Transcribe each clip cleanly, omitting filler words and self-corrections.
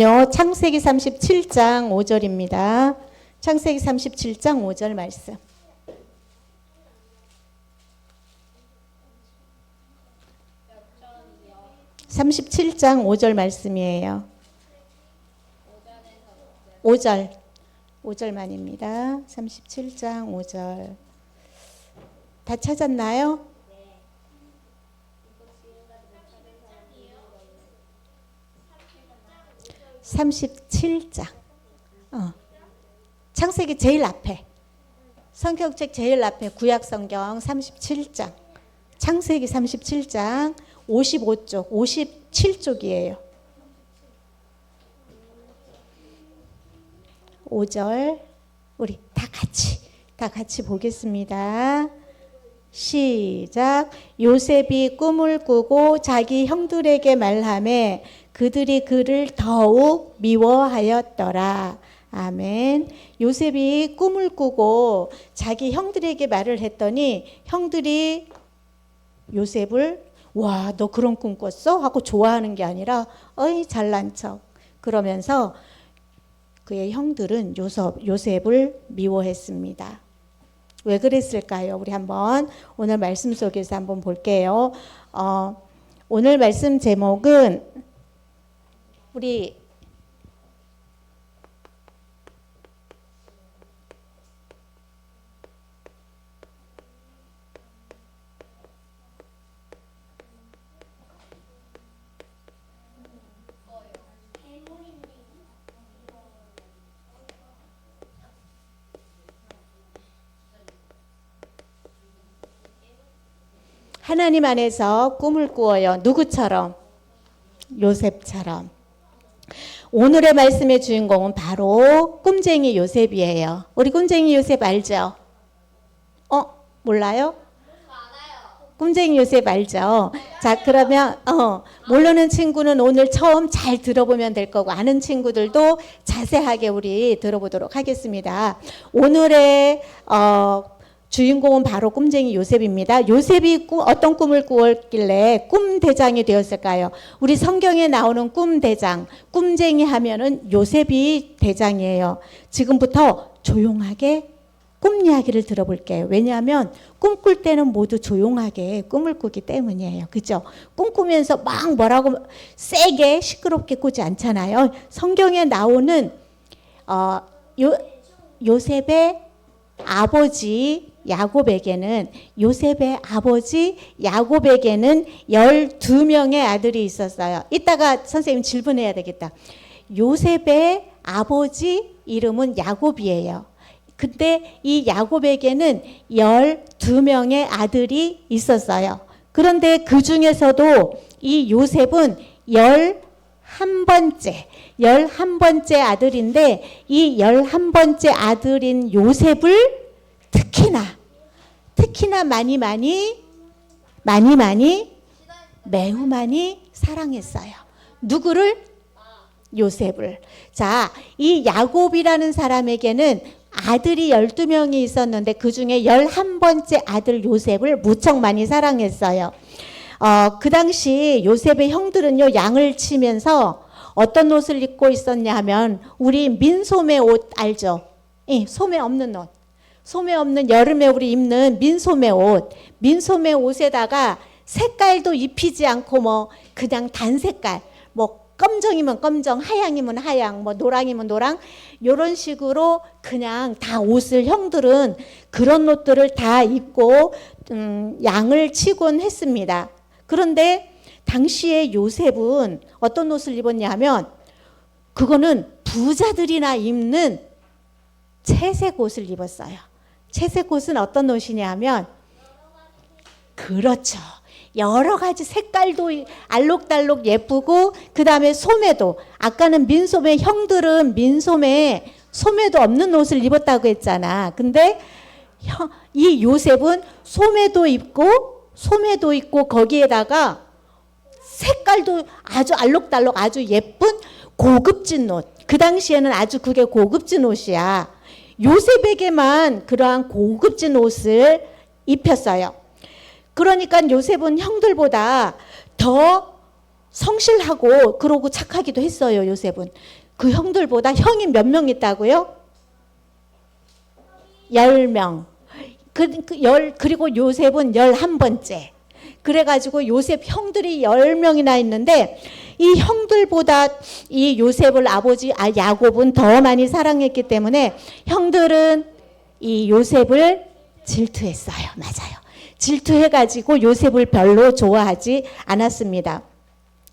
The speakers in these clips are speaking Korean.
창세기 37장 5절입니다. 창세기 37장 5절 말씀. (37장 5절) 말씀이에요. 5절만입니다. 37장 5절. 다 찾았나요? 37장. 창세기 제일 앞에. 성경책 제일 앞에 구약성경 37장. 창세기 37장 55쪽, 57쪽이에요. 5절. 우리 다 같이 보겠습니다. 시작. 요셉이 꿈을 꾸고 자기 형들에게 말하매 그들이 그를 더욱 미워하였더라. 아멘. 요셉이 꿈을 꾸고 자기 형들에게 말을 했더니 형들이 요셉을 와, 너 그런 꿈 꿨어? 하고 좋아하는 게 아니라 어이 잘난 척 그러면서 그의 형들은 요셉을 미워했습니다. 왜 그랬을까요? 우리 한번 오늘 말씀 속에서 한번 볼게요. 오늘 말씀 제목은 우리 하나님 안에서 꿈을 꾸어요. 누구처럼? 요셉처럼. 오늘의 말씀의 주인공은 바로 꿈쟁이 요셉이에요. 우리 꿈쟁이 요셉 알죠? 몰라요? 꿈쟁이 요셉 알죠? 자, 그러면 모르는 친구는 오늘 처음 잘 들어보면 될 거고 아는 친구들도 자세하게 우리 들어보도록 하겠습니다. 오늘의 주인공은 바로 꿈쟁이 요셉입니다. 요셉이 어떤 꿈을 꾸었길래 꿈대장이 되었을까요? 우리 성경에 나오는 꿈대장, 꿈쟁이 하면은 요셉이 대장이에요. 지금부터 조용하게 꿈 이야기를 들어볼게요. 왜냐하면 꿈꿀 때는 모두 조용하게 꿈을 꾸기 때문이에요. 그죠? 꿈꾸면서 막 뭐라고 세게 시끄럽게 꾸지 않잖아요. 성경에 나오는 요셉의 아버지 요셉의 아버지 야곱에게는 12명의 아들이 있었어요. 이따가 선생님 질문해야 되겠다. 요셉의 아버지 이름은 야곱이에요. 근데 이 야곱에게는 12명의 아들이 있었어요. 그런데 그 중에서도 이 요셉은 11번째 아들인데 이 11번째 아들인 요셉을 특히나 매우 많이 사랑했어요. 누구를? 요셉을. 자, 이 야곱이라는 사람에게는 아들이 12명이 있었는데 그 중에 11번째 아들 요셉을 무척 많이 사랑했어요. 그 당시 요셉의 형들은요, 양을 치면서 어떤 옷을 입고 있었냐 하면 우리 민소매 옷 알죠? 소매 없는 옷. 소매 없는 여름에 우리 입는 민소매 옷에다가 색깔도 입히지 않고 그냥 단색깔, 검정이면 검정, 하양이면 하양, 노랑이면 노랑, 이런 식으로 그냥 다 옷을 형들은 그런 옷들을 다 입고 양을 치곤 했습니다. 그런데 당시에 요셉은 어떤 옷을 입었냐 하면 그거는 부자들이나 입는 채색 옷을 입었어요. 채색 옷은 어떤 옷이냐 하면 그렇죠. 여러 가지 색깔도 알록달록 예쁘고 그 다음에 소매도 아까는 민소매 형들은 소매도 없는 옷을 입었다고 했잖아. 근데 이 요셉은 소매도 있고 거기에다가 색깔도 아주 알록달록 아주 예쁜 고급진 옷. 그 당시에는 아주 그게 고급진 옷이야. 요셉에게만 그러한 고급진 옷을 입혔어요. 그러니까 요셉은 형들보다 더 성실하고 그러고 착하기도 했어요. 요셉은. 그 형들보다 형이 몇 명 있다고요? 10명. 그리고 요셉은 11번째. 그래가지고 요셉 형들이 10명이나 있는데 이 형들보다 이 요셉을 아버지 야곱은 더 많이 사랑했기 때문에 형들은 이 요셉을 질투했어요. 맞아요. 질투해가지고 요셉을 별로 좋아하지 않았습니다.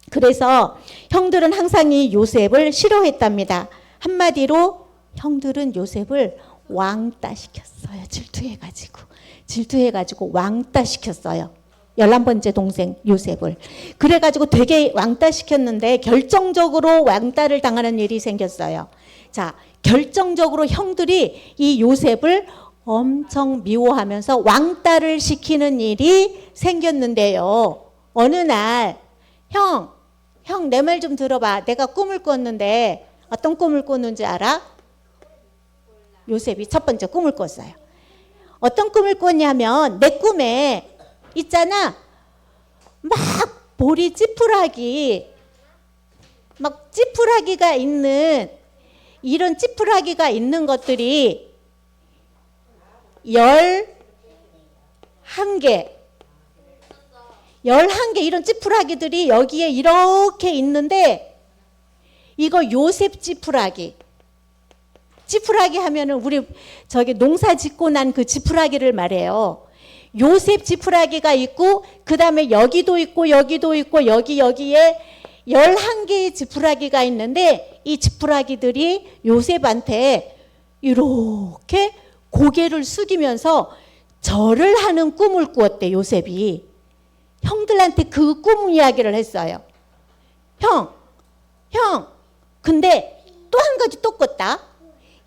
그래서 형들은 항상 이 요셉을 싫어했답니다. 한마디로 형들은 요셉을 왕따시켰어요. 질투해가지고 왕따시켰어요. 11번째 동생 요셉을. 그래가지고 되게 왕따시켰는데 결정적으로 왕따를 당하는 일이 생겼어요. 자, 결정적으로 형들이 이 요셉을 엄청 미워하면서 왕따를 시키는 일이 생겼는데요. 어느 날 형 내 말 좀 들어봐. 내가 꿈을 꿨는데 어떤 꿈을 꿨는지 알아? 요셉이 첫 번째 꿈을 꿨어요. 어떤 꿈을 꿨냐면 내 꿈에 있잖아. 막 보리 찌푸라기 막 찌푸라기가 있는 이런 찌푸라기가 있는 것들이 11개 이런 찌푸라기들이 여기에 이렇게 있는데 이거 요셉 찌푸라기 하면은 우리 저기 농사 짓고 난 그 지푸라기를 말해요. 요셉 지푸라기가 있고 그 다음에 여기도 있고 여기에 11개의 지푸라기가 있는데 이 지푸라기들이 요셉한테 이렇게 고개를 숙이면서 절을 하는 꿈을 꾸었대. 요셉이 형들한테 그 꿈 이야기를 했어요. 형 근데 또 한 가지 또 꿨다.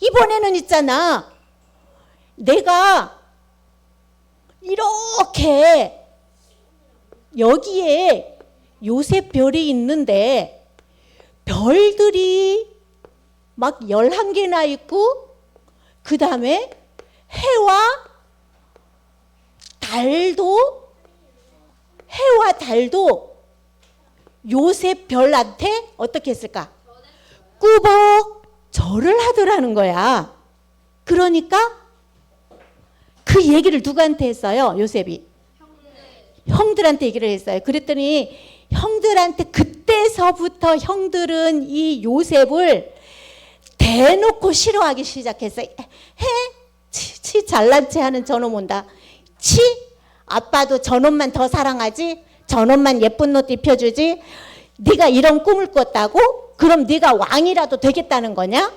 이번에는 있잖아 내가 이렇게 여기에 요셉 별이 있는데 별들이 막 11개나 있고 그 다음에 해와 달도 요셉 별한테 어떻게 했을까? 꾸벅 절을 하더라는 거야. 그러니까 그 얘기를 누구한테 했어요? 요셉이. 형들한테 얘기를 했어요. 그랬더니 형들한테 그때서부터 형들은 이 요셉을 대놓고 싫어하기 시작했어요. 치 잘난 체 하는 저놈 온다. 아빠도 저놈만 더 사랑하지? 저놈만 예쁜 옷 입혀주지? 네가 이런 꿈을 꿨다고? 그럼 네가 왕이라도 되겠다는 거냐?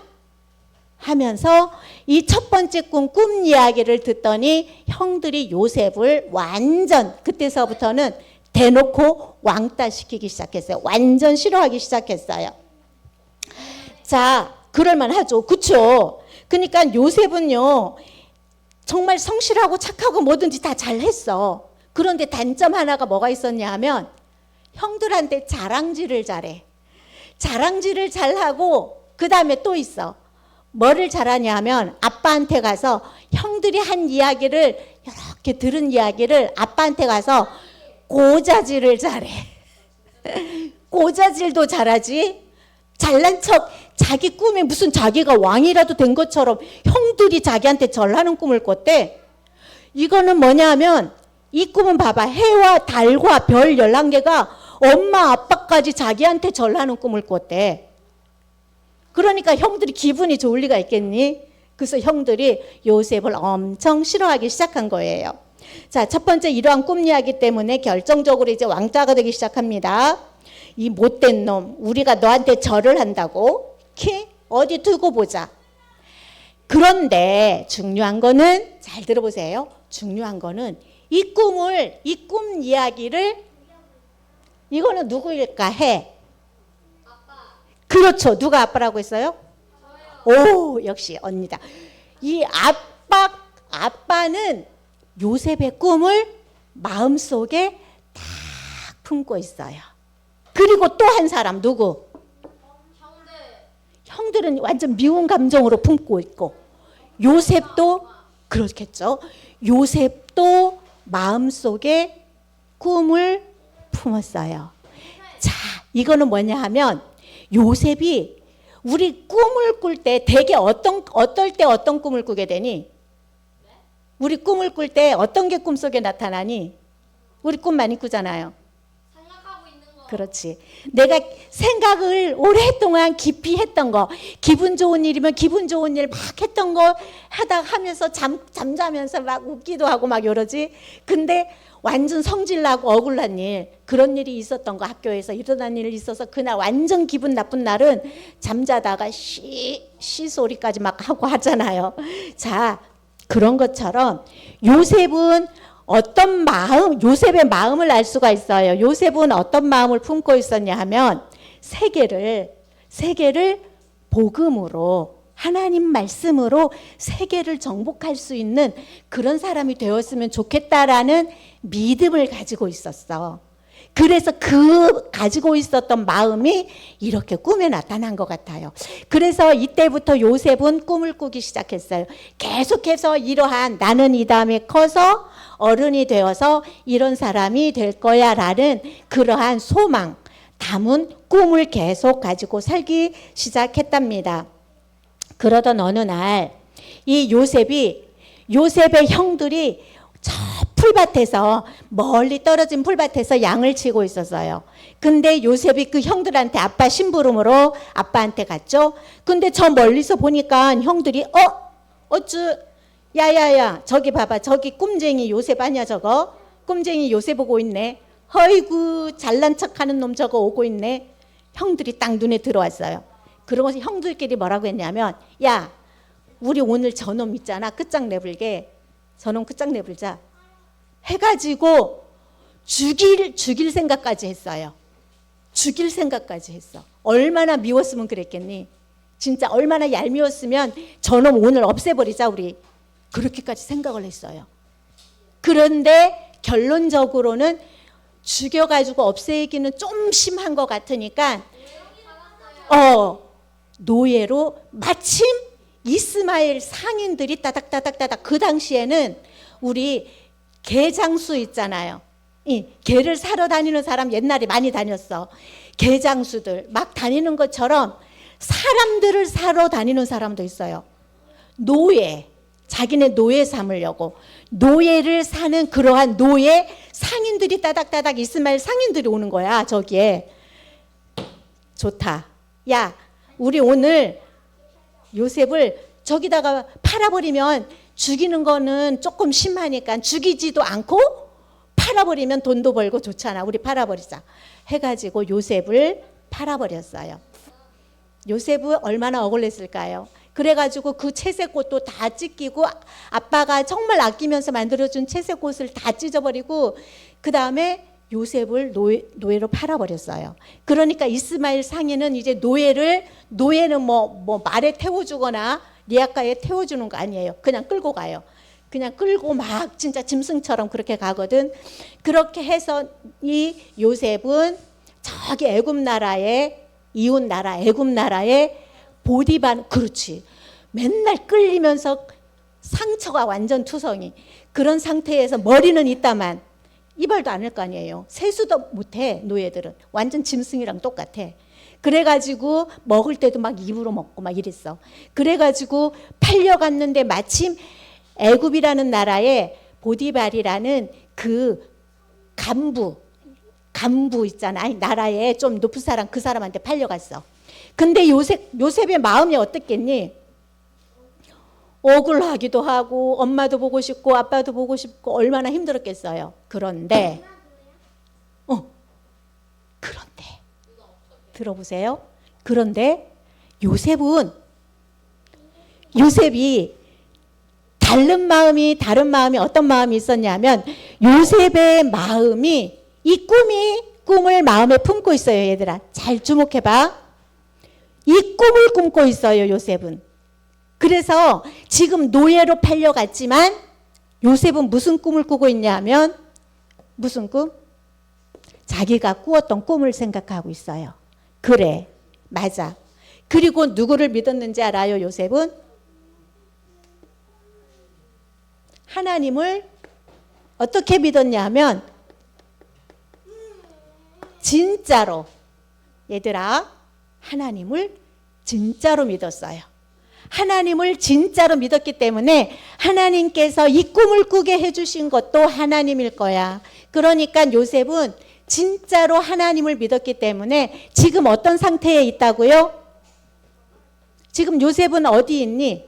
하면서 이 첫 번째 꿈 이야기를 듣더니 형들이 요셉을 완전 그때서부터는 대놓고 왕따시키기 시작했어요. 완전 싫어하기 시작했어요. 자, 그럴만하죠. 그렇죠? 그러니까 요셉은요 정말 성실하고 착하고 뭐든지 다 잘했어. 그런데 단점 하나가 뭐가 있었냐 하면 형들한테 자랑질을 잘해. 자랑질을 잘하고 그 다음에 또 있어. 뭐를 잘하냐 하면 아빠한테 가서 형들이 한 이야기를 이렇게 들은 이야기를 아빠한테 가서 고자질을 잘해. 고자질도 잘하지. 잘난 척 자기 꿈에 무슨 자기가 왕이라도 된 것처럼 형들이 자기한테 절하는 꿈을 꿨대. 이거는 뭐냐 하면 이 꿈은 봐봐. 해와 달과 별 11개가 엄마 아빠까지 자기한테 절하는 꿈을 꿨대. 그러니까 형들이 기분이 좋을 리가 있겠니? 그래서 형들이 요셉을 엄청 싫어하기 시작한 거예요. 자, 첫 번째 이러한 꿈 이야기 때문에 결정적으로 이제 왕따가 되기 시작합니다. 이 못된 놈, 우리가 너한테 절을 한다고? 어디 두고 보자. 그런데 중요한 거는 잘 들어보세요. 중요한 거는 이 꿈 이야기를 이거는 누구일까 해. 그렇죠. 누가 아빠라고 했어요? 오, 역시 언니다. 이 아빠는 요셉의 꿈을 마음속에 다 품고 있어요. 그리고 또 한 사람 누구? 형들은 완전 미운 감정으로 품고 있고 요셉도 그렇겠죠. 요셉도 마음속에 꿈을 품었어요. 자, 이거는 뭐냐 하면 요셉이 우리 꿈을 꿀 때 대개 어떨 때 어떤 꿈을 꾸게 되니? 우리 꿈을 꿀 때 어떤 게 꿈속에 나타나니? 우리 꿈 많이 꾸잖아요. 생각하고 있는 거. 그렇지. 내가 생각을 오랫동안 깊이 했던 거, 기분 좋은 일이면 기분 좋은 일 막 했던 거 하면서 잠자면서 막 웃기도 하고 막 이러지. 근데 완전 성질나고 억울한 일, 그런 일이 있었던 거, 학교에서 일어난 일이 있어서 그날 완전 기분 나쁜 날은 잠자다가 시 소리까지 막 하고 하잖아요. 자, 그런 것처럼 요셉은 어떤 마음, 요셉의 마음을 알 수가 있어요. 요셉은 어떤 마음을 품고 있었냐 하면 세계를 복음으로, 하나님 말씀으로 세계를 정복할 수 있는 그런 사람이 되었으면 좋겠다라는 믿음을 가지고 있었어. 그래서 그 가지고 있었던 마음이 이렇게 꿈에 나타난 것 같아요. 그래서 이때부터 요셉은 꿈을 꾸기 시작했어요. 계속해서 이러한 나는 이 다음에 커서 어른이 되어서 이런 사람이 될 거야 라는 그러한 소망 담은 꿈을 계속 가지고 살기 시작했답니다. 그러던 어느 날 이 요셉의 형들이 저 풀밭에서, 멀리 떨어진 풀밭에서 양을 치고 있었어요. 근데 요셉이 그 형들한테 아빠 심부름으로 아빠한테 갔죠. 근데 저 멀리서 보니까 형들이 어쭈 야야야 저기 봐봐, 저기 꿈쟁이 요셉 아니야, 저거 꿈쟁이 요셉 오고 있네. 어이구 잘난 척하는 놈 저거 오고 있네. 형들이 딱 눈에 들어왔어요. 그러고서 형들끼리 뭐라고 했냐면, 야 우리 오늘 저놈 있잖아, 끝장내불게, 저놈 끝장내불자 해가지고 죽일 생각까지 했어요. 죽일 생각까지 했어. 얼마나 미웠으면 그랬겠니? 진짜 얼마나 얄미웠으면 저놈 오늘 없애버리자 우리, 그렇게까지 생각을 했어요. 그런데 결론적으로는 죽여가지고 없애기는 좀 심한 것 같으니까 노예로, 마침 이스마엘 상인들이 따닥따닥따닥, 그 당시에는 우리 개장수 있잖아요. 이 개를 사러 다니는 사람 옛날에 많이 다녔어. 개장수들 막 다니는 것처럼 사람들을 사러 다니는 사람도 있어요. 노예, 자기네 노예 삼으려고 노예를 사는 그러한 노예 상인들이 따닥따닥, 이스마엘 상인들이 오는 거야. 저기에 좋다, 야 우리 오늘 요셉을 저기다가 팔아버리면, 죽이는 거는 조금 심하니까 죽이지도 않고 팔아버리면 돈도 벌고 좋잖아, 우리 팔아버리자 해가지고 요셉을 팔아버렸어요. 요셉은 얼마나 억울했을까요? 그래가지고 그 채색꽃도 다 찢기고, 아빠가 정말 아끼면서 만들어준 채색꽃을 다 찢어버리고, 그 다음에 요셉을 노예로 팔아버렸어요. 그러니까 이스마엘 상인은 이제 노예는 뭐 말에 태워주거나 리아카에 태워주는 거 아니에요. 그냥 끌고 가요. 그냥 끌고 막 진짜 짐승처럼 그렇게 가거든. 그렇게 해서 이 요셉은 저기 애굽 나라의, 이웃 나라 애굽 나라의 보디발, 그렇지, 맨날 끌리면서 상처가 완전 투성이, 그런 상태에서 머리는 있다만 이발도 안 할 거 아니에요. 세수도 못해. 노예들은 완전 짐승이랑 똑같아. 그래가지고 먹을 때도 막 입으로 먹고 막 이랬어. 그래가지고 팔려갔는데 마침 애굽이라는 나라에 보디발이라는 그 간부 있잖아, 나라에 좀 높은 사람, 그 사람한테 팔려갔어. 근데 요셉의 마음이 어떻겠니? 억울하기도 하고 엄마도 보고 싶고 아빠도 보고 싶고 얼마나 힘들었겠어요. 그런데 들어보세요. 그런데 요셉이 다른 마음이 어떤 마음이 있었냐면, 요셉의 마음이, 이 꿈을 마음에 품고 있어요. 얘들아 잘 주목해봐. 이 꿈을 꿈고 있어요, 요셉은. 그래서 지금 노예로 팔려갔지만 요셉은 무슨 꿈을 꾸고 있냐면, 무슨 꿈? 자기가 꾸었던 꿈을 생각하고 있어요. 그래, 맞아. 그리고 누구를 믿었는지 알아요? 요셉은 하나님을 어떻게 믿었냐 하면, 진짜로 얘들아, 하나님을 진짜로 믿었어요. 하나님을 진짜로 믿었기 때문에 하나님께서 이 꿈을 꾸게 해주신 것도 하나님일 거야. 그러니까 요셉은 진짜로 하나님을 믿었기 때문에 지금 어떤 상태에 있다고요? 지금 요셉은 어디 있니?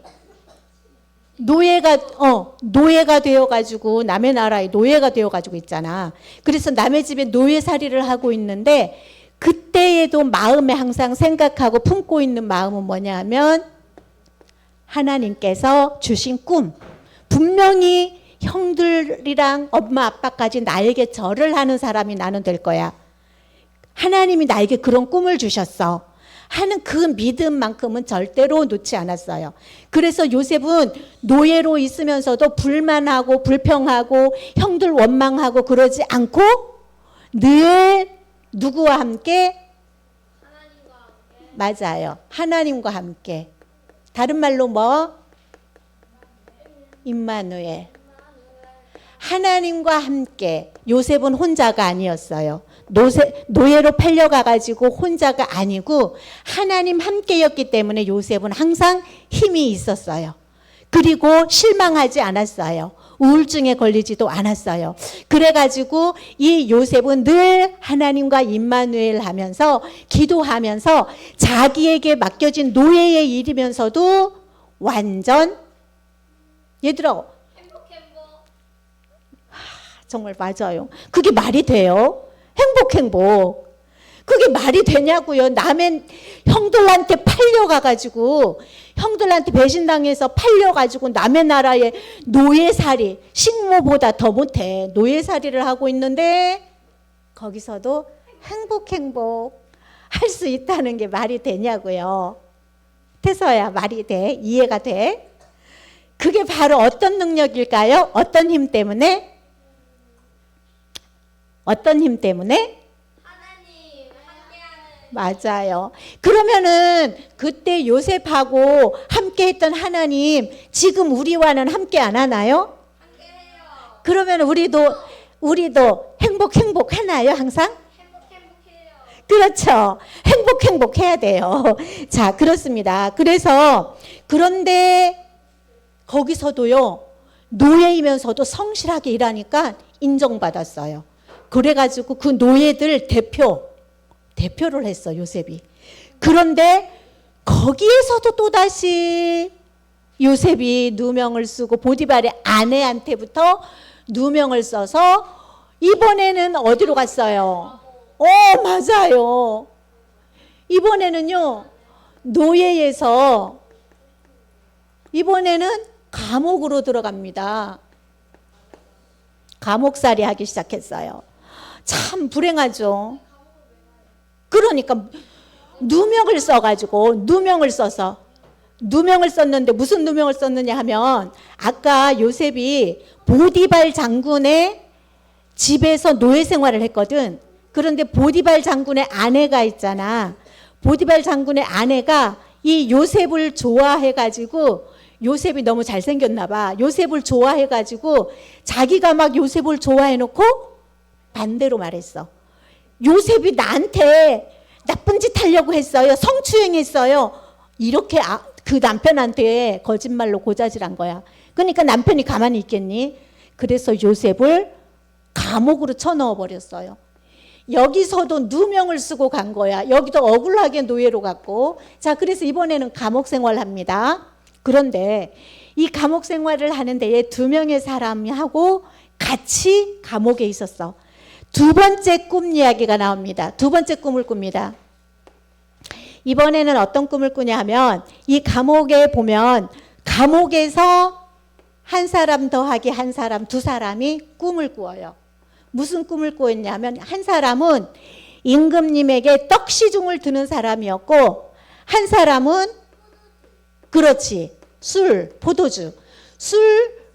노예가 되어가지고 남의 나라에 노예가 되어가지고 있잖아. 그래서 남의 집에 노예살이를 하고 있는데 그때에도 마음에 항상 생각하고 품고 있는 마음은 뭐냐 하면 하나님께서 주신 꿈. 분명히 형들이랑 엄마 아빠까지 나에게 절을 하는 사람이 나는 될 거야. 하나님이 나에게 그런 꿈을 주셨어 하는 그 믿음만큼은 절대로 놓지 않았어요. 그래서 요셉은 노예로 있으면서도 불만하고 불평하고 형들 원망하고 그러지 않고 늘 누구와 함께? 하나님과 함께. 맞아요. 하나님과 함께. 다른 말로 뭐? 임마누엘. 하나님과 함께. 요셉은 혼자가 아니었어요. 노예로 팔려가가지고 혼자가 아니고 하나님 함께였기 때문에 요셉은 항상 힘이 있었어요. 그리고 실망하지 않았어요. 우울증에 걸리지도 않았어요. 그래가지고 이 요셉은 늘 하나님과 임마누엘 하면서 기도하면서 자기에게 맡겨진 노예의 일이면서도 완전 얘들아 행복. 정말 맞아요. 그게 말이 돼요? 행복. 그게 말이 되냐고요. 남의 형들한테 팔려가가지고 형들한테 배신당해서 팔려가지고 남의 나라에 노예살이 식모보다 더 못해 노예살이를 하고 있는데 거기서도 행복 할 수 있다는 게 말이 되냐고요. 태서야 말이 돼? 이해가 돼? 그게 바로 어떤 능력일까요? 어떤 힘 때문에? 어떤 힘 때문에? 하나님 함께하는. 맞아요. 그러면은 그때 요셉하고 함께 했던 하나님 지금 우리와는 함께 안 하나요? 함께해요. 그러면 우리도 행복 하나요? 항상? 행복해요. 그렇죠. 행복해야 돼요. 자, 그렇습니다. 그래서 그런데 거기서도요. 노예이면서도 성실하게 일하니까 인정받았어요. 그래가지고 그 노예들 대표를 했어 요셉이. 그런데 거기에서도 또다시 요셉이 누명을 쓰고 보디발의 아내한테부터 누명을 써서 이번에는 어디로 갔어요? 맞아요. 이번에는요 노예에서 이번에는 감옥으로 들어갑니다. 감옥살이 하기 시작했어요. 참 불행하죠. 그러니까 누명을 썼는데 무슨 누명을 썼느냐 하면 아까 요셉이 보디발 장군의 집에서 노예 생활을 했거든. 그런데 보디발 장군의 아내가 있잖아. 보디발 장군의 아내가 이 요셉을 좋아해가지고 요셉이 너무 잘생겼나 봐. 요셉을 좋아해가지고 자기가 막 요셉을 좋아해놓고 반대로 말했어. 요셉이 나한테 나쁜 짓 하려고 했어요. 성추행했어요. 이렇게 그 남편한테 거짓말로 고자질한 거야. 그러니까 남편이 가만히 있겠니? 그래서 요셉을 감옥으로 쳐넣어 버렸어요. 여기서도 누명을 쓰고 간 거야. 여기도 억울하게 노예로 갔고. 자, 그래서 이번에는 감옥 생활합니다. 그런데 이 감옥 생활을 하는 데에 2명의 사람이 하고 같이 감옥에 있었어. 두 번째 꿈 이야기가 나옵니다. 두 번째 꿈을 꿉니다. 이번에는 어떤 꿈을 꾸냐 하면 이 감옥에 보면 감옥에서 한 사람 더하기 한 사람, 2사람이 꿈을 꾸어요. 무슨 꿈을 꾸었냐면 한 사람은 임금님에게 떡시중을 드는 사람이었고 한 사람은 그렇지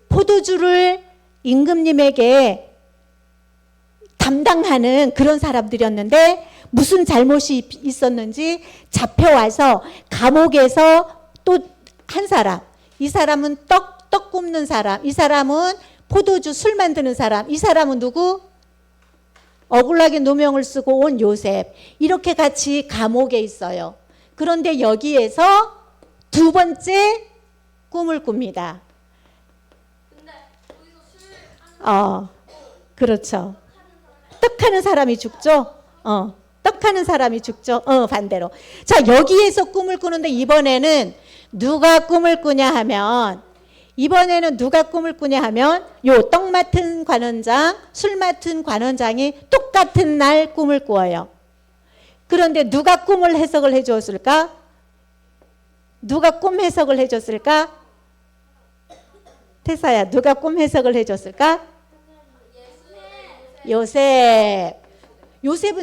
포도주를 임금님에게 담당하는 그런 사람들이었는데 무슨 잘못이 있었는지 잡혀와서 감옥에서 또 한 사람, 이 사람은 떡 굽는 사람, 이 사람은 포도주 술 만드는 사람, 이 사람은 누구? 억울하게 누명을 쓰고 온 요셉. 이렇게 같이 감옥에 있어요. 그런데 여기에서 두 번째 꿈을 꿉니다. 근데 여기서 술 하는 그렇죠. 떡하는 사람이 죽죠? 떡하는 사람이 죽죠? 반대로. 자, 여기에서 꿈을 꾸는데 이번에는 누가 꿈을 꾸냐 하면 요 떡 맡은 관원장, 술 맡은 관원장이 똑같은 날 꿈을 꾸어요. 그런데 누가 꿈을 해석을 해 주었을까? 누가 꿈 해석을 해 줬을까? 태사야, 누가 꿈 해석을 해 줬을까? 요셉은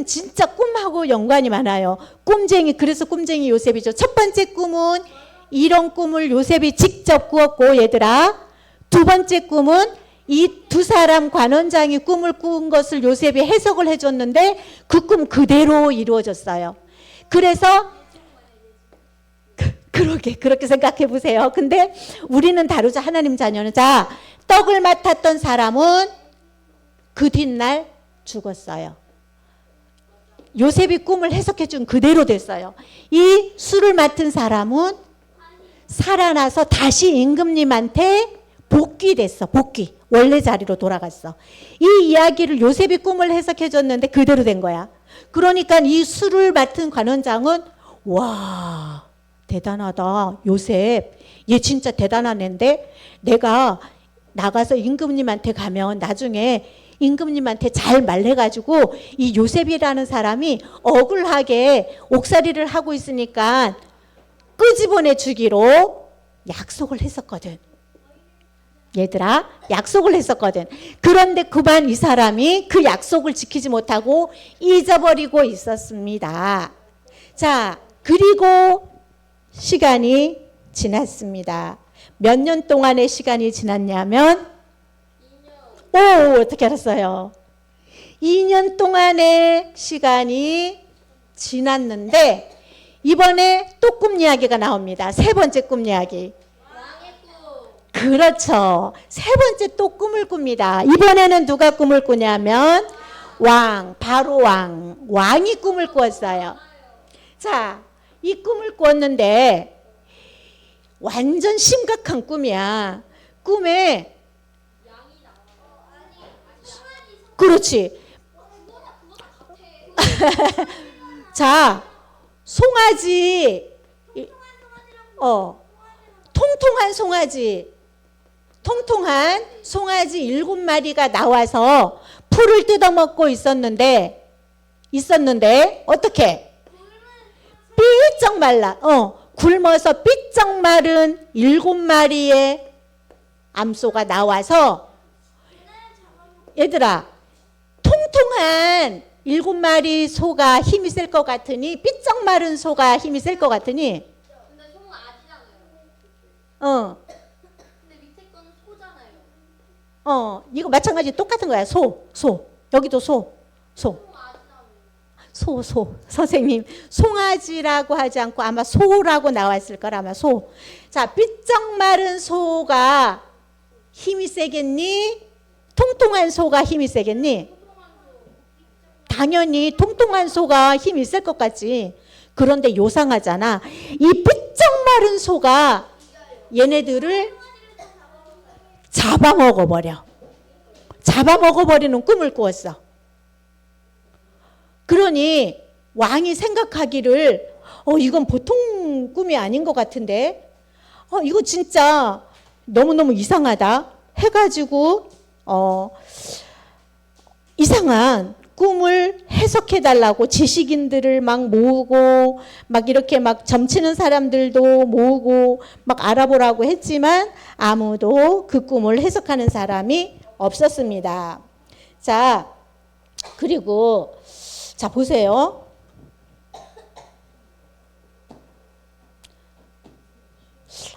진짜 꿈하고 연관이 많아요. 꿈쟁이, 그래서 꿈쟁이 요셉이죠. 첫 번째 꿈은 이런 꿈을 요셉이 직접 꾸었고, 얘들아. 두 번째 꿈은 이 두 사람 관원장이 꿈을 꾼 것을 요셉이 해석을 해줬는데 그 꿈 그대로 이루어졌어요. 그래서 그렇게 생각해 보세요. 근데 우리는 다루자, 하나님 자녀는. 자, 떡을 맡았던 사람은 그 뒷날 죽었어요. 요셉이 꿈을 해석해 준 그대로 됐어요. 이 술을 맡은 사람은 살아나서 다시 임금님한테 복귀됐어. 복귀. 원래 자리로 돌아갔어. 이 이야기를 요셉이 꿈을 해석해 줬는데 그대로 된 거야. 그러니까 이 술을 맡은 관원장은 와, 대단하다. 요셉. 얘 진짜 대단한 애인데 내가 나가서 임금님한테 가면 나중에 임금님한테 잘 말해가지고 이 요셉이라는 사람이 억울하게 옥살이를 하고 있으니까 끄집어내 주기로 약속을 했었거든. 얘들아, 약속을 했었거든. 그런데 그만 이 사람이 그 약속을 지키지 못하고 잊어버리고 있었습니다. 자, 그리고 시간이 지났습니다. 몇 년 동안의 시간이 지났냐면, 어떻게 알았어요? 2년 동안의 시간이 지났는데 이번에 또 꿈 이야기가 나옵니다. 세 번째 꿈 이야기. 왕의 꿈. 그렇죠. 세 번째 또 꿈을 꿉니다. 이번에는 누가 꿈을 꾸냐면 바로 왕이 꿈을 꾸었어요. 자, 이 꿈을 꾸었는데 완전 심각한 꿈이야. 꿈에 그렇지. 자, 송아지, 통통한 송아지 7마리가 나와서 풀을 뜯어먹고 있었는데 어떻게? 삐쩍 말라. 굶어서 삐쩍 마른 7마리의 암소가 나와서 얘들아, 통통한 7마리 소가 힘이 셀 것 같으니 삐쩍 마른 소가 힘이 셀 것 같으니 근데 소가 아시잖아요. 근데 밑에 거는 소잖아요. 이거 마찬가지 똑같은 거야. 소. 여기도 소. 선생님, 송아지라고 하지 않고 아마 소라고 나왔을 거라, 아마 소. 자, 삐쩍 마른 소가 힘이 세겠니? 통통한 소가 힘이 세겠니? 당연히 통통한 소가 힘이 있을 것 같지. 그런데 요상하잖아. 이 삐쩍 마른 소가 얘네들을 잡아먹어버리는 꿈을 꾸었어. 그러니 왕이 생각하기를 이건 보통 꿈이 아닌 것 같은데 이거 진짜 너무너무 이상하다 해가지고 이상한 꿈을 해석해달라고 지식인들을 막 모으고 막 이렇게 막 점치는 사람들도 모으고 막 알아보라고 했지만 아무도 그 꿈을 해석하는 사람이 없었습니다. 자, 그리고 자, 보세요.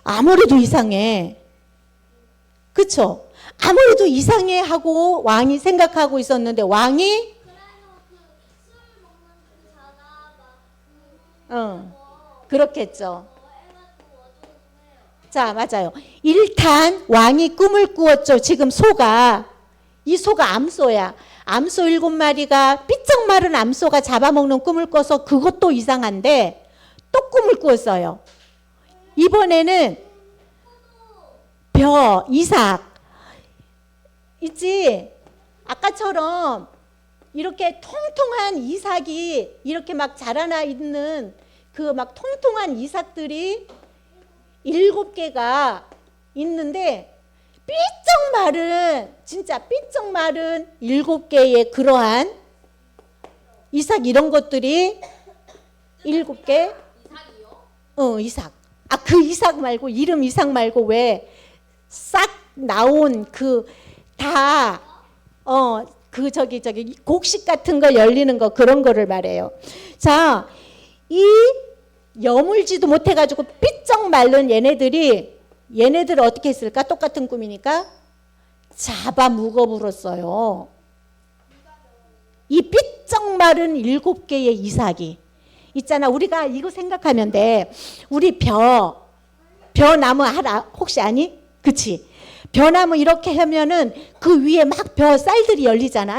아무래도 이상해. 그쵸? 아무래도 이상해 하고 왕이 생각하고 있었는데 왕이 그렇겠죠. 자, 맞아요. 일단 왕이 꿈을 꾸었죠. 지금 소가 이 소가 암소야. 암소 7마리가 삐쩍 마른 암소가 잡아먹는 꿈을 꿔서 그것도 이상한데 또 꿈을 꿨어요. 이번에는 이삭 있지? 아까처럼 이렇게 통통한 이삭이 이렇게 막 자라나 있는 그 막 통통한 이삭들이 7개가 있는데 삐쩍 마른 진짜 삐쩍 마른 7개의 그러한 이삭 이런 것들이 7개 이삭. 그 이삭 말고 이름 이삭 말고 왜 싹 나온 그 다 그 저기 곡식 같은 거 열리는 거 그런 거를 말해요. 자, 이 여물지도 못해가지고 삐쩍 마른 얘네들을 어떻게 했을까? 똑같은 꿈이니까 잡아 묵어버렸어요. 이 삐쩍 마른 7개의 이삭이 있잖아. 우리가 이거 생각하면 돼. 우리 벼나무 알아? 혹시 아니? 그치? 벼나무 이렇게 하면은 그 위에 막 벼 쌀들이 열리잖아.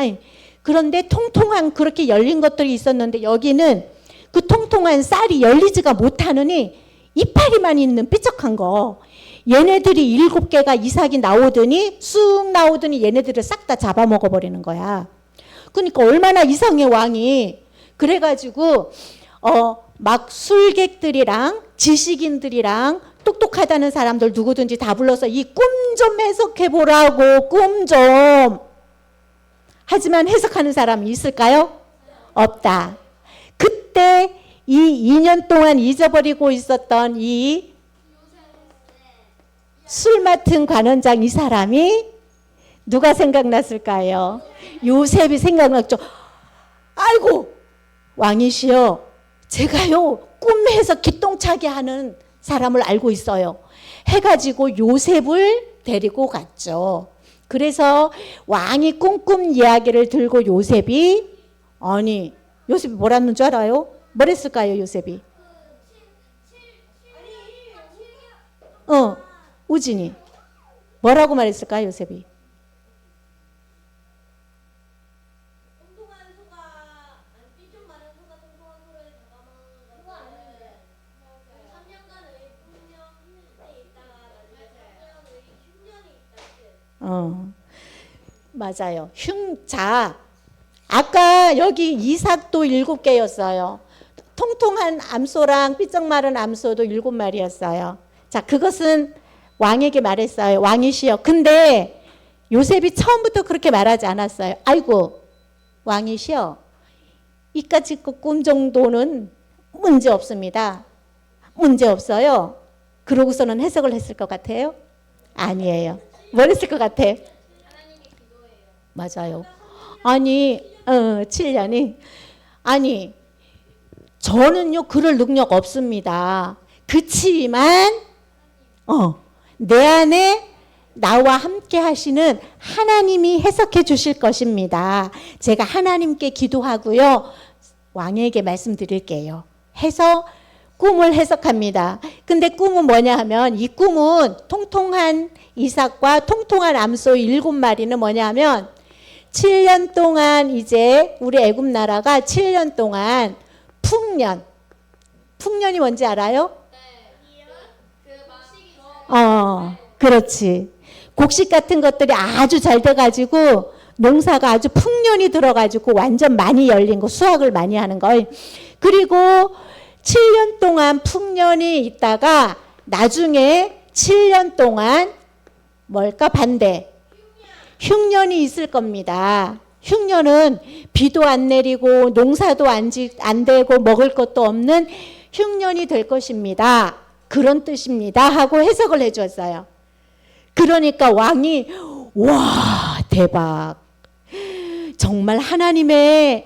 그런데 통통한 그렇게 열린 것들이 있었는데 여기는 그 통통한 쌀이 열리지가 못하느니 이파리만 있는 삐쩍한 거. 얘네들이 7개가 이삭이 쑥 나오더니 얘네들을 싹 다 잡아먹어버리는 거야. 그러니까 얼마나 이상해 왕이. 그래가지고 막 술객들이랑 지식인들이랑 똑똑하다는 사람들 누구든지 다 불러서 이 꿈 좀 해석해보라고. 꿈 좀. 하지만 해석하는 사람이 있을까요? 없다. 그때 이 2년 동안 잊어버리고 있었던 이 술 맡은 관원장 이 사람이 누가 생각났을까요? 요셉이 생각났죠. 아이고 왕이시여, 제가요 꿈에서 기똥차게 하는 사람을 알고 있어요. 해가지고 요셉을 데리고 갔죠. 그래서 왕이 꿈꾼 이야기를 들고 요셉이 뭐라는 줄 알아요? 뭐랬을까요 요셉이? 우진이 뭐라고 말했을까요 요셉이? 맞아요. 자, 아까 여기 이삭도 7개였어요. 통통한 암소랑 삐쩍 마른 암소도 7마리였어요. 자, 그것은 왕에게 말했어요. 왕이시여. 근데 요셉이 처음부터 그렇게 말하지 않았어요. 아이고, 왕이시여. 이까짓 꿈 정도는 문제 없습니다. 문제 없어요. 그러고서는 해석을 했을 것 같아요? 아니에요. 뭘 했을 것 같아? 맞아요. 7년이. 저는요, 그럴 능력 없습니다. 그치만, 내 안에 나와 함께 하시는 하나님이 해석해 주실 것입니다. 제가 하나님께 기도하고요, 왕에게 말씀드릴게요. 해서 꿈을 해석합니다. 근데 꿈은 뭐냐 하면, 이 꿈은 통통한 이삭과 통통한 암소 7마리는 뭐냐 하면 7년 동안 이제 우리 애굽 나라가 7년 동안 풍년이 뭔지 알아요? 그렇지. 곡식 같은 것들이 아주 잘 돼가지고 농사가 아주 풍년이 들어가지고 완전 많이 열린 거, 수확을 많이 하는 거. 그리고 7년 동안 풍년이 있다가 나중에 7년 동안 뭘까? 반대. 흉년이 있을 겁니다. 흉년은 비도 안 내리고 농사도 안 되고 먹을 것도 없는 흉년이 될 것입니다. 그런 뜻입니다. 하고 해석을 해줬어요. 그러니까 왕이 와 대박. 정말 하나님이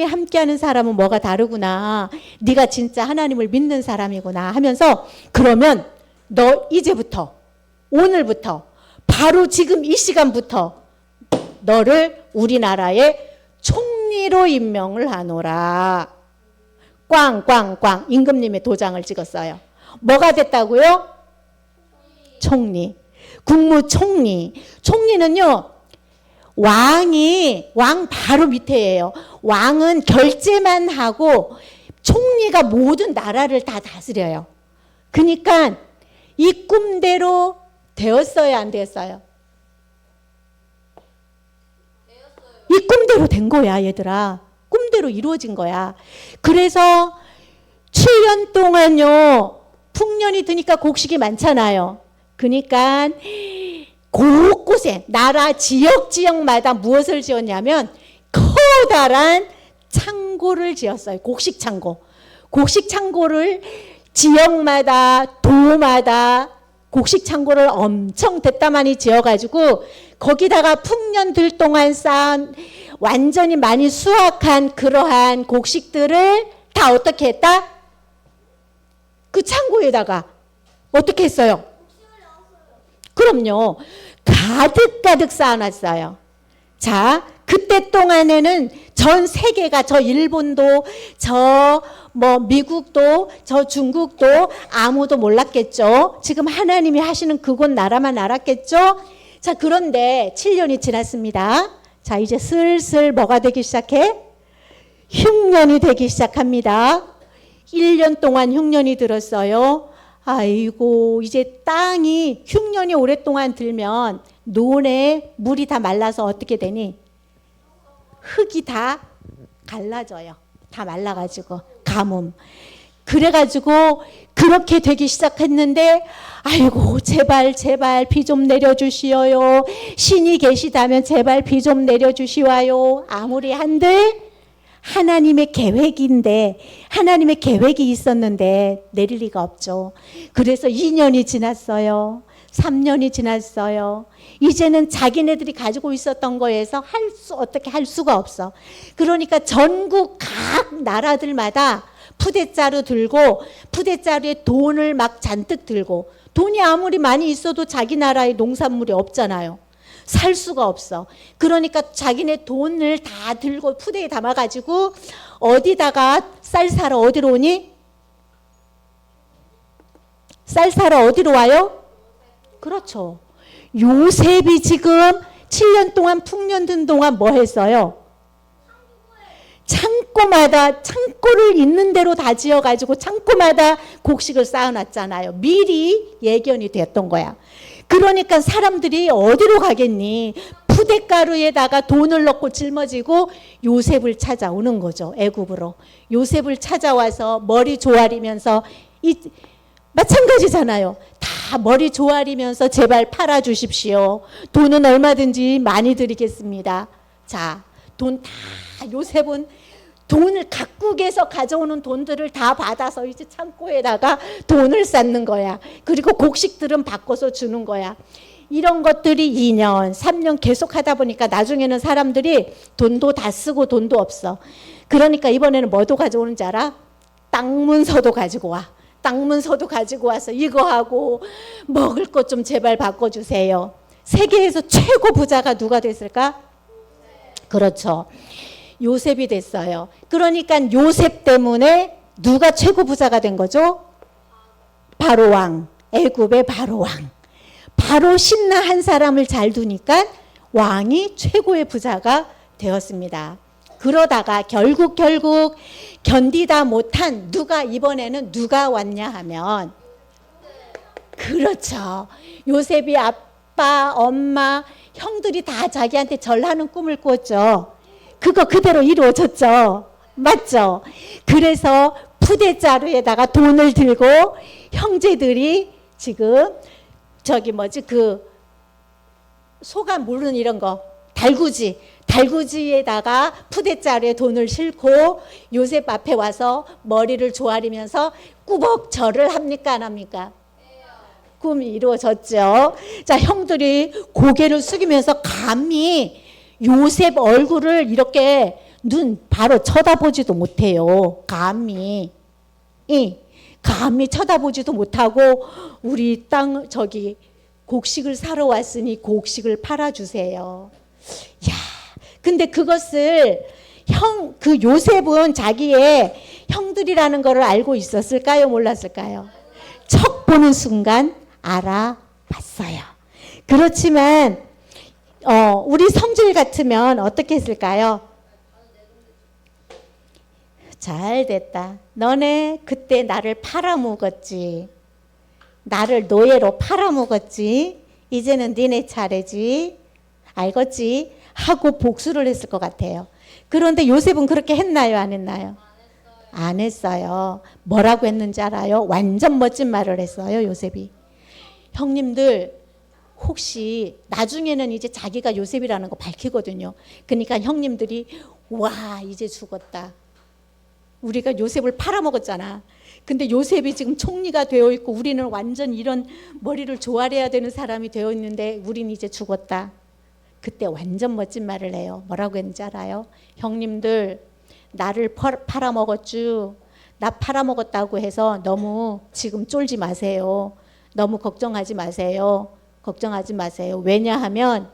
함께하는 사람은 뭐가 다르구나. 네가 진짜 하나님을 믿는 사람이구나 하면서 그러면 너 이제부터 오늘부터 바로 지금 이 시간부터 너를 우리나라의 총리로 임명을 하노라. 꽝꽝꽝 임금님의 도장을 찍었어요. 뭐가 됐다고요? 총리. 국무총리. 총리는요 왕 바로 밑에예요. 왕은 결제만 하고 총리가 모든 나라를 다 다스려요. 그러니까 이 꿈대로 되었어요, 안 되었어요? 이 꿈대로 된 거야, 얘들아. 꿈대로 이루어진 거야. 그래서 7년 동안요, 풍년이 드니까 곡식이 많잖아요. 그러니까 곳곳에 나라 지역마다 무엇을 지었냐면 커다란 창고를 지었어요. 곡식 창고. 곡식 창고를 지역마다 도마다 곡식 창고를 엄청 대따마니 지어가지고 거기다가 풍년들 동안 쌓은 완전히 많이 수확한 그러한 곡식들을 다 어떻게 했다? 그 창고에다가 어떻게 했어요? 그럼요. 가득가득 쌓아놨어요. 자, 그때 동안에는 전 세계가 저 일본도 저 미국도 저 중국도 아무도 몰랐겠죠. 지금 하나님이 하시는 그곳 나라만 알았겠죠. 자, 그런데 7년이 지났습니다. 자, 이제 슬슬 뭐가 되기 시작해? 흉년이 되기 시작합니다. 1년 동안 흉년이 들었어요. 아이고, 이제 땅이 흉년이 오랫동안 들면 논에 물이 다 말라서 어떻게 되니? 흙이 다 갈라져요. 다 말라가지고 가뭄. 그래가지고 그렇게 되기 시작했는데 아이고 제발 비 좀 내려주시어요. 신이 계시다면 제발 비 좀 내려주시와요. 아무리 한들 하나님의 계획인데 하나님의 계획이 있었는데 내릴 리가 없죠. 그래서 2년이 지났어요. 3년이 지났어요. 이제는 자기네들이 가지고 있었던 거에서 어떻게 할 수가 없어. 그러니까 전국 각 나라들마다 푸대자루 들고 푸대자루에 돈을 막 잔뜩 들고 돈이 아무리 많이 있어도 자기 나라에 농산물이 없잖아요. 살 수가 없어. 그러니까 자기네 돈을 다 들고 푸대에 담아가지고 어디다가 쌀 사러 어디로 오니? 쌀 사러 어디로 와요? 그렇죠. 요셉이 지금 7년 동안 풍년 든 동안 뭐 했어요? 창고마다 창고를 있는 대로 다 지어가지고 창고마다 곡식을 쌓아놨잖아요. 미리 예견이 됐던 거야. 그러니까 사람들이 어디로 가겠니? 푸대가루에다가 돈을 넣고 짊어지고 요셉을 찾아오는 거죠. 애굽으로. 요셉을 찾아와서 머리 조아리면서 마찬가지잖아요. 다 머리 조아리면서 제발 팔아주십시오. 돈은 얼마든지 많이 드리겠습니다. 자, 돈 다 요셉은 돈을 각국에서 가져오는 돈들을 다 받아서 이제 창고에다가 돈을 쌓는 거야. 그리고 곡식들은 바꿔서 주는 거야. 이런 것들이 2년, 3년 계속 하다 보니까 나중에는 사람들이 돈도 다 쓰고 돈도 없어. 그러니까 이번에는 뭐도 가져오는지 알아? 땅 문서도 가지고 와. 땅 문서도 가지고 와서 이거 하고 먹을 것 좀 제발 바꿔주세요. 세계에서 최고 부자가 누가 됐을까? 그렇죠. 요셉이 됐어요. 그러니까 요셉 때문에 누가 최고 부자가 된 거죠? 바로 왕, 애굽의 바로 왕. 바로 신나 한 사람을 잘 두니까 왕이 최고의 부자가 되었습니다. 그러다가 결국 견디다 못한 이번에는 누가 왔냐 하면 그렇죠. 요셉이 아빠, 엄마, 형들이 다 자기한테 절하는 꿈을 꿨죠. 그거 그대로 이루어졌죠. 맞죠? 그래서 푸대자루에다가 돈을 들고 형제들이 지금 소가 모르는 이런 거 달구지에다가 푸대자루에 돈을 싣고 요셉 앞에 와서 머리를 조아리면서 꾸벅 절을 합니까 안 합니까? 꿈이 이루어졌죠. 자, 형들이 고개를 숙이면서 감히 요셉 얼굴을 이렇게 눈 바로 쳐다보지도 못해요. 감히 쳐다보지도 못하고 우리 땅 곡식을 사러 왔으니 곡식을 팔아주세요. 야, 근데 그것을 요셉은 자기의 형들이라는 것을 알고 있었을까요? 몰랐을까요? 척 보는 순간 알아봤어요. 그렇지만 우리 성질 같으면 어떻게 했을까요? 잘 됐다. 너네 그때 나를 팔아먹었지. 나를 노예로 팔아먹었지. 이제는 니네 차례지. 알겠지? 하고 복수를 했을 것 같아요. 그런데 요셉은 그렇게 했나요? 안 했나요? 안 했어요. 뭐라고 했는지 알아요? 완전 멋진 말을 했어요, 요셉이. 형님들, 혹시 나중에는 이제 자기가 요셉이라는 거 밝히거든요. 그러니까 형님들이 와, 이제 죽었다. 우리가 요셉을 팔아먹었잖아. 근데 요셉이 지금 총리가 되어 있고 우리는 완전 이런 머리를 조아려야 되는 사람이 되어 있는데 우린 이제 죽었다. 그때 완전 멋진 말을 해요. 뭐라고 했는지 알아요? 형님들, 나를 팔아먹었쥬. 나 팔아먹었다고 해서 너무 지금 쫄지 마세요. 너무 걱정하지 마세요. 걱정하지 마세요. 왜냐하면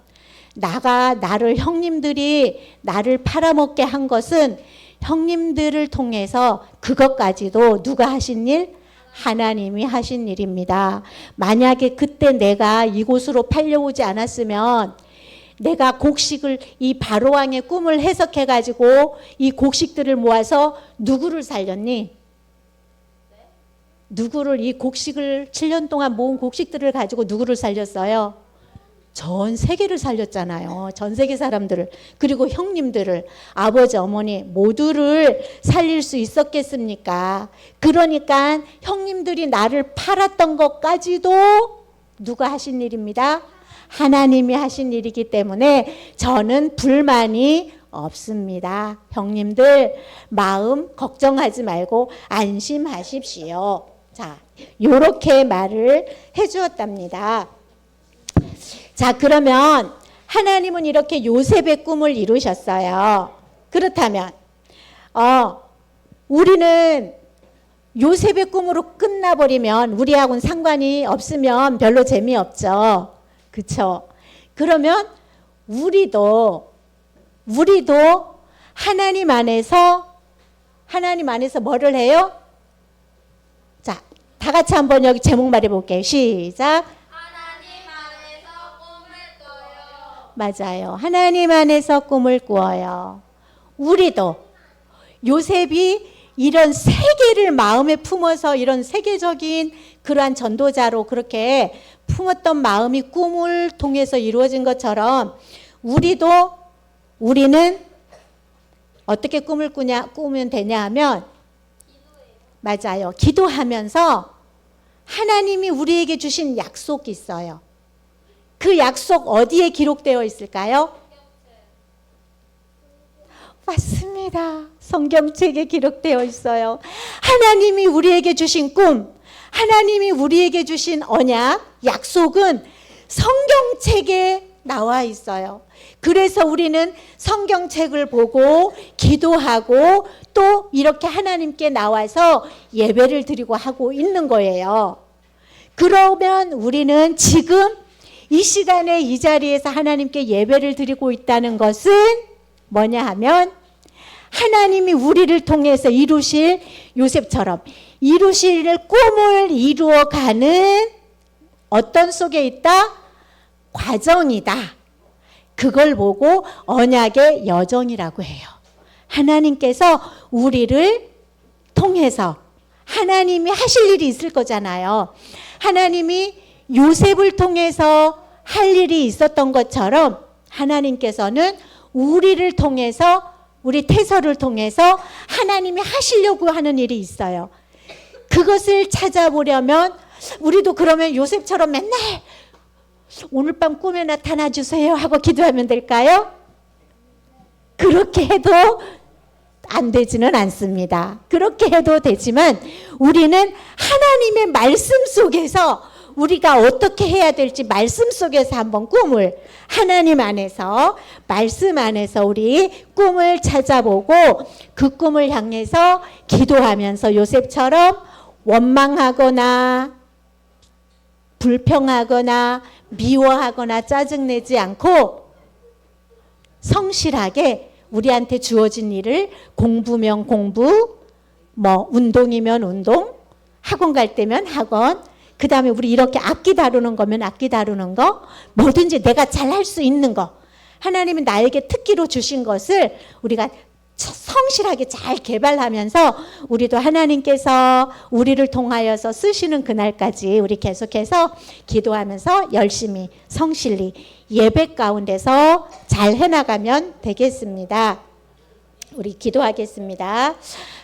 형님들이 나를 팔아먹게 한 것은 형님들을 통해서 그것까지도 누가 하신 일? 하나님이 하신 일입니다. 만약에 그때 내가 이곳으로 팔려오지 않았으면 내가 곡식을 이 바로왕의 꿈을 해석해 가지고 이 곡식들을 모아서 누구를 살렸니? 누구를 이 곡식을 7년 동안 모은 곡식들을 가지고 누구를 살렸어요? 전 세계를 살렸잖아요. 전 세계 사람들을. 그리고 형님들을, 아버지, 어머니 모두를 살릴 수 있었겠습니까? 그러니까 형님들이 나를 팔았던 것까지도 누가 하신 일입니다? 하나님이 하신 일이기 때문에 저는 불만이 없습니다. 형님들 마음 걱정하지 말고 안심하십시오. 자, 요렇게 말을 해주었답니다. 자, 그러면 하나님은 이렇게 요셉의 꿈을 이루셨어요. 그렇다면 우리는 요셉의 꿈으로 끝나버리면 우리하고는 상관이 없으면 별로 재미없죠. 그렇죠? 그러면 우리도 하나님 안에서 뭐를 해요? 자, 다 같이 한번 여기 제목 말해볼게요. 시작. 하나님 안에서 꿈을 꿔요. 맞아요. 하나님 안에서 꿈을 꾸어요. 우리도 요셉이 이런 세계를 마음에 품어서 이런 세계적인 그러한 전도자로 그렇게 품었던 마음이 꿈을 통해서 이루어진 것처럼 우리는 어떻게 꿈을 꾸면 되냐 하면 맞아요. 기도하면서 하나님이 우리에게 주신 약속이 있어요. 그 약속 어디에 기록되어 있을까요? 맞습니다. 성경책에 기록되어 있어요. 하나님이 우리에게 주신 꿈, 하나님이 우리에게 주신 언약, 약속은 성경책에 나와 있어요. 그래서 우리는 성경책을 보고 기도하고 또 이렇게 하나님께 나와서 예배를 드리고 하고 있는 거예요. 그러면 우리는 지금 이 시간에 이 자리에서 하나님께 예배를 드리고 있다는 것은 뭐냐 하면 하나님이 우리를 통해서 이루실 요셉처럼 이루실 꿈을 이루어가는 어떤 속에 있다? 과정이다. 그걸 보고 언약의 여정이라고 해요. 하나님께서 우리를 통해서 하나님이 하실 일이 있을 거잖아요. 하나님이 요셉을 통해서 할 일이 있었던 것처럼 하나님께서는 우리를 통해서 우리 태서를 통해서 하나님이 하시려고 하는 일이 있어요. 그것을 찾아보려면 우리도 그러면 요셉처럼 맨날 오늘 밤 꿈에 나타나 주세요 하고 기도하면 될까요? 그렇게 해도 안 되지는 않습니다. 그렇게 해도 되지만 우리는 하나님의 말씀 속에서 우리가 어떻게 해야 될지 말씀 속에서 한번 꿈을 하나님 안에서 말씀 안에서 우리 꿈을 찾아보고 그 꿈을 향해서 기도하면서 요셉처럼 원망하거나 불평하거나 미워하거나 짜증내지 않고 성실하게 우리한테 주어진 일을 공부면 공부, 운동이면 운동, 학원 갈 때면 학원, 그 다음에 우리 이렇게 악기 다루는 거면 악기 다루는 거, 뭐든지 내가 잘 할 수 있는 거, 하나님이 나에게 특기로 주신 것을 우리가 성실하게 잘 개발하면서 우리도 하나님께서 우리를 통하여서 쓰시는 그날까지 우리 계속해서 기도하면서 열심히 성실히 예배 가운데서 잘 해나가면 되겠습니다. 우리 기도하겠습니다.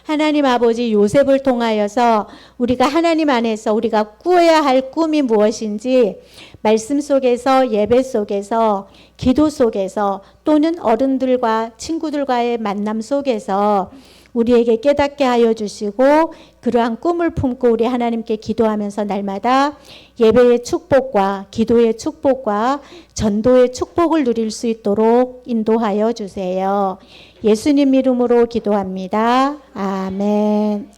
하나님 아버지, 요셉을 통하여서 우리가 하나님 안에서 우리가 꾸어야 할 꿈이 무엇인지 말씀 속에서, 예배 속에서, 기도 속에서, 또는 어른들과 친구들과의 만남 속에서 우리에게 깨닫게 하여 주시고 그러한 꿈을 품고 우리 하나님께 기도하면서 날마다 예배의 축복과 기도의 축복과 전도의 축복을 누릴 수 있도록 인도하여 주세요. 예수님 이름으로 기도합니다. 아멘.